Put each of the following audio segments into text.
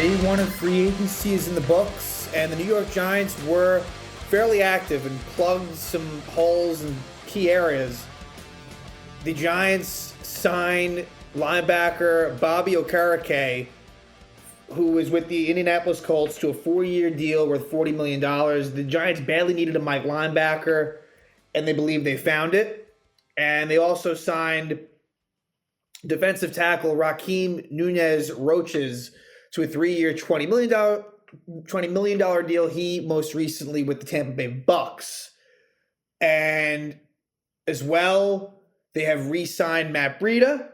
Day one of free agency is in the books, and the New York Giants were fairly active and plugged some holes in key areas. The Giants signed linebacker Bobby Okereke, who was with the Indianapolis Colts, to a 4-year deal worth $40 million. The Giants badly needed a Mike linebacker, and they believe they found it. And they also signed defensive tackle Rakeem Nunez-Roches to a 3-year, $20 million deal. He most recently with the Tampa Bay Bucks. And as well, they have re-signed Matt Breida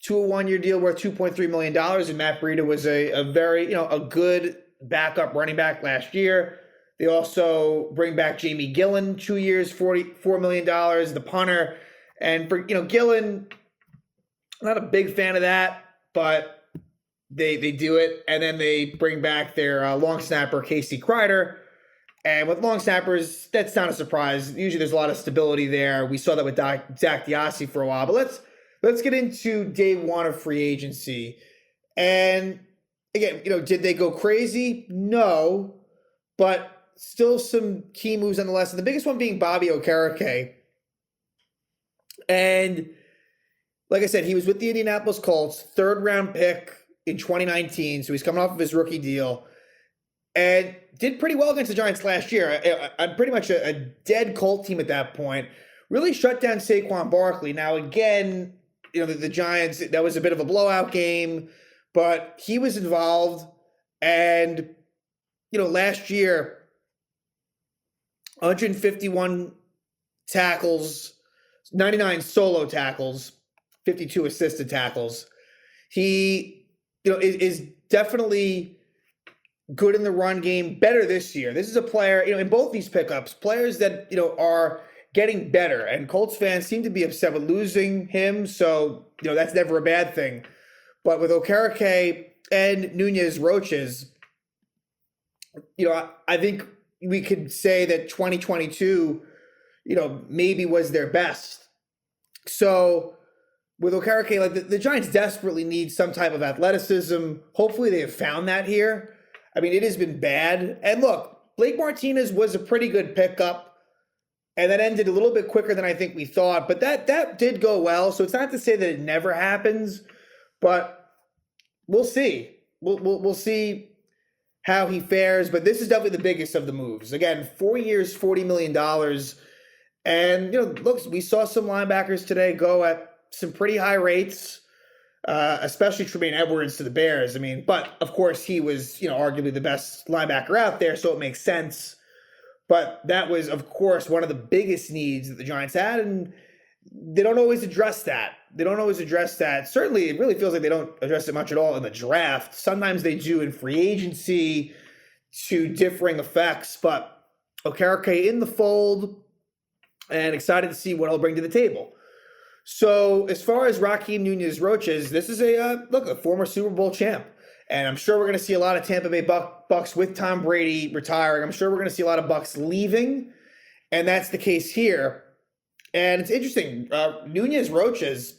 to a 1-year deal worth $2.3 million. And Matt Breida was a very, a good backup running back last year. They also bring back Jamie Gillan, 2 years, $44 million, the punter. And for, Gillan, not a big fan of that, but they do it. And then they bring back their long snapper, Casey Kreiter. And with long snappers, that's not a surprise. Usually there's a lot of stability there. We saw that with Zach Diassi for a while. But let's get into day one of free agency. And again, did they go crazy? No, but still some key moves nonetheless. And the biggest one being Bobby Okereke. And like I said, he was with the Indianapolis Colts, 3rd-round pick in 2019. So he's coming off of his rookie deal and did pretty well against the Giants last year. I'm pretty much a dead Colt team at that point. Really shut down Saquon Barkley. Now, again, the Giants, that was a bit of a blowout game, but he was involved. And, last year, 151 tackles, 99 solo tackles, 52 assisted tackles. He, is definitely good in the run game, better this year. This is a player, in both these pickups, players that, are getting better. And Colts fans seem to be upset with losing him. So, that's never a bad thing. But with Okereke and Nunez-Roches, I think we could say that 2022, maybe was their best. So with Okereke, the Giants desperately need some type of athleticism. Hopefully they have found that here. I mean, it has been bad. And look, Blake Martinez was a pretty good pickup, and that ended a little bit quicker than I think we thought. But that did go well. So it's not to say that it never happens, but we'll see. We'll see how he fares. But this is definitely the biggest of the moves. Again, 4 years, $40 million. And, look, we saw some linebackers today go at some pretty high rates, especially Tremaine Edwards to the Bears. But of course he was, arguably the best linebacker out there, so it makes sense. But that was, of course, one of the biggest needs that the Giants had, and they don't always address that. Certainly, it really feels like they don't address it much at all in the draft. Sometimes they do in free agency to differing effects, but Okereke in the fold, and excited to see what he'll bring to the table. So as far as Rakeem Nunez-Roches, this is a former Super Bowl champ. And I'm sure we're going to see a lot of Tampa Bay Bucks with Tom Brady retiring. I'm sure we're going to see a lot of Bucks leaving. And that's the case here. And it's interesting. Nunez-Roches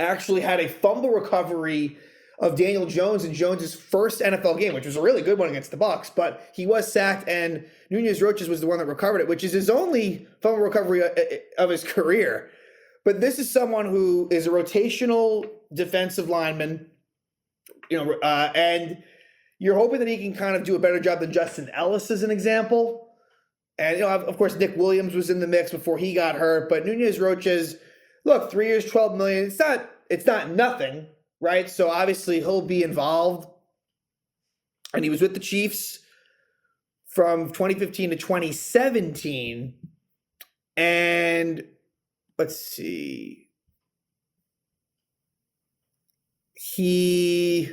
actually had a fumble recovery of Daniel Jones in Jones's first NFL game, which was a really good one against the Bucks. But he was sacked, and Nunez-Roches was the one that recovered it, which is his only fumble recovery of his career. But this is someone who is a rotational defensive lineman, and you're hoping that he can kind of do a better job than Justin Ellis as an example. And, of course, Nick Williams was in the mix before he got hurt. But Nunez-Roches, look, 3 years, $12 million. It's not nothing, right? So obviously he'll be involved. And he was with the Chiefs from 2015 to 2017. And let's see. I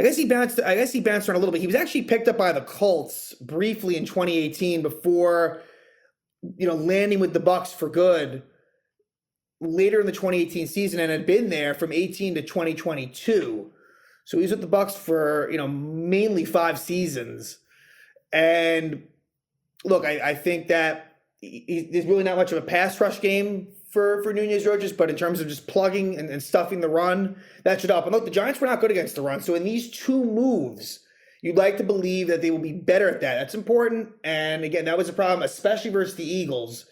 guess he bounced around a little bit. He was actually picked up by the Colts briefly in 2018 before, landing with the Bucks for good later in the 2018 season, and had been there from 18 to 2022. So he's with the Bucks for, mainly 5 seasons. And look, I think that there's really not much of a pass rush game for Nunez-Roches, but in terms of just plugging and stuffing the run, that should help. And look, the Giants were not good against the run. So in these two moves, you'd like to believe that they will be better at that. That's important. And again, that was a problem, especially versus the Eagles.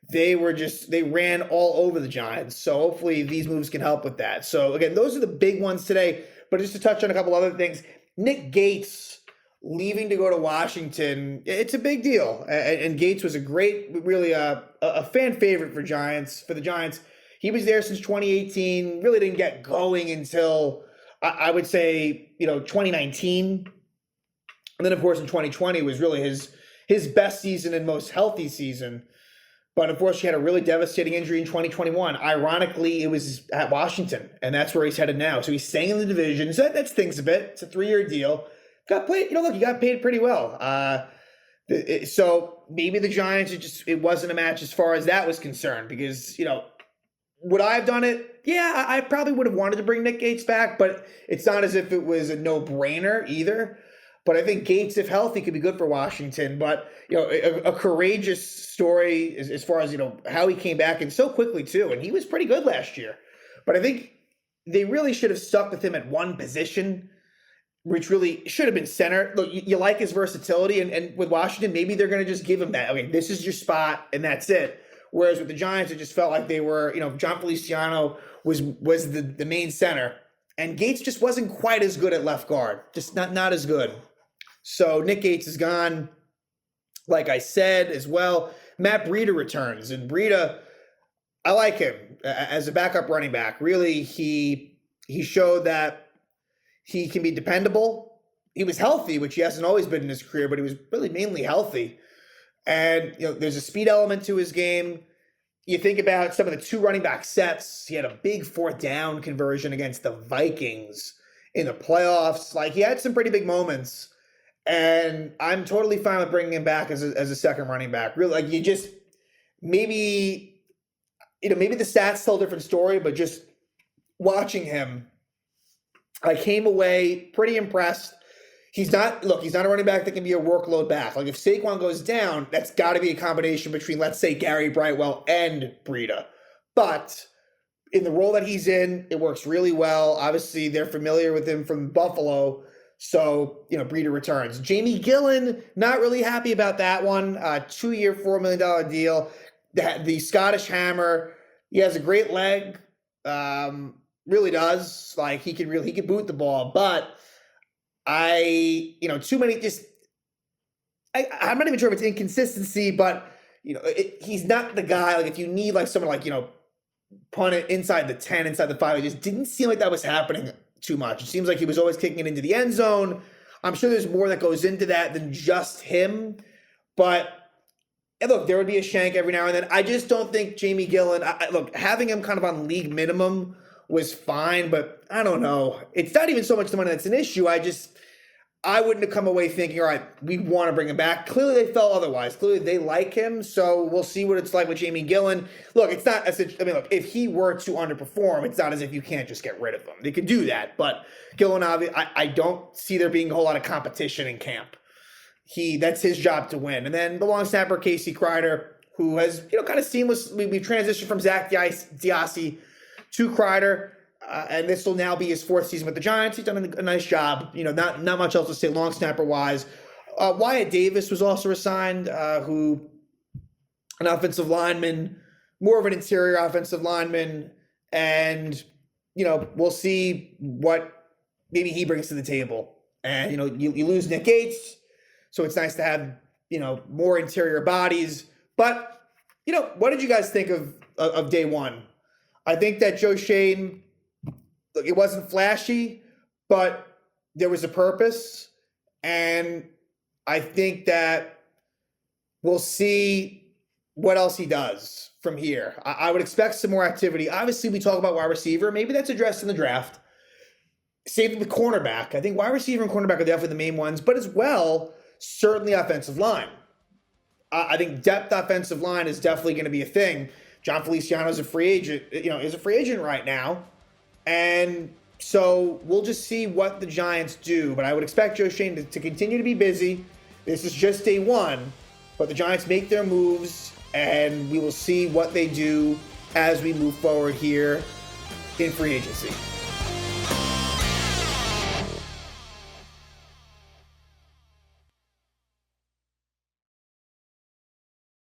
They ran all over the Giants. So hopefully these moves can help with that. So again, those are the big ones today. But just to touch on a couple other things, Nick Gates leaving to go to Washington, it's a big deal. And Gates was a great, really a fan favorite for the Giants. He was there since 2018, really didn't get going until, I would say, 2019. And then, of course, in 2020 was really his best season and most healthy season. But unfortunately, he had a really devastating injury in 2021. Ironically, it was at Washington, and that's where he's headed now. So he's staying in the division. So that stings a bit. It's a 3-year deal. Got paid, he got paid pretty well. So maybe the Giants, it wasn't a match as far as that was concerned because, would I have done it? Yeah, I probably would have wanted to bring Nick Gates back, but it's not as if it was a no-brainer either. But I think Gates, if healthy, could be good for Washington. But, a courageous story as far as, how he came back and so quickly too. And he was pretty good last year. But I think they really should have stuck with him at one position, which really should have been center. Look, you like his versatility. And with Washington, maybe they're going to just give him that. Okay, this is your spot and that's it. Whereas with the Giants, it just felt like they were, John Feliciano was the main center. And Gates just wasn't quite as good at left guard. Just not as good. So Nick Gates is gone, like I said, as well. Matt Breida returns. And Breida, I like him as a backup running back. Really, he showed that he can be dependable. He was healthy, which he hasn't always been in his career, but he was really mainly healthy. And, there's a speed element to his game. You think about some of the two running back sets. He had a big 4th down conversion against the Vikings in the playoffs. Like, he had some pretty big moments. And I'm totally fine with bringing him back as a second running back. Really, like, you just maybe the stats tell a different story, but just watching him, I came away pretty impressed. He's not a running back that can be a workload back. Like, if Saquon goes down, that's got to be a combination between, let's say, Gary Brightwell and Breida. But in the role that he's in, it works really well. Obviously, they're familiar with him from Buffalo. So, Breida returns. Jamie Gillan, not really happy about that one. 2-year, $4 million deal. The Scottish Hammer, he has a great leg. Really does. Like, he could boot the ball. But too many I'm not even sure if it's inconsistency, but, he's not the guy. Like, if you need, like, someone like, punt it inside the 10, inside the 5, it just didn't seem like that was happening too much. It seems like he was always kicking it into the end zone. I'm sure there's more that goes into that than just him. But look, there would be a shank every now and then. I just don't think Jamie Gillan, look, having him kind of on league minimum was fine, but I don't know. It's not even so much the money that's an issue. I wouldn't have come away thinking, all right, we want to bring him back. Clearly they felt otherwise. Clearly they like him, so we'll see what it's like with Jamie Gillan. Look, it's not look, if he were to underperform, it's not as if you can't just get rid of him. They could do that, but Gillan, I don't see there being a whole lot of competition in camp. That's his job to win. And then the long snapper, Casey Kreiter, who has, kind of seamlessly, we've transitioned from Zach Diassi to Kreiter. And this will now be his 4th season with the Giants. He's done a nice job. Not much else to say long snapper wise. Wyatt Davis was also assigned, an offensive lineman, more of an interior offensive lineman. And, we'll see what maybe he brings to the table. And, you lose Nick Gates. So it's nice to have, more interior bodies. But, what did you guys think of day one? I think that Joe Schoen, look, it wasn't flashy, but there was a purpose. And I think that we'll see what else he does from here. I would expect some more activity. Obviously, we talk about wide receiver. Maybe that's addressed in the draft. Save the cornerback. I think wide receiver and cornerback are definitely the main ones, but as well, certainly offensive line. I think depth offensive line is definitely going to be a thing. John Feliciano is a free agent, is a free agent right now. And so we'll just see what the Giants do. But I would expect Joe Schoen to continue to be busy. This is just day one. But the Giants make their moves, and we will see what they do as we move forward here in free agency.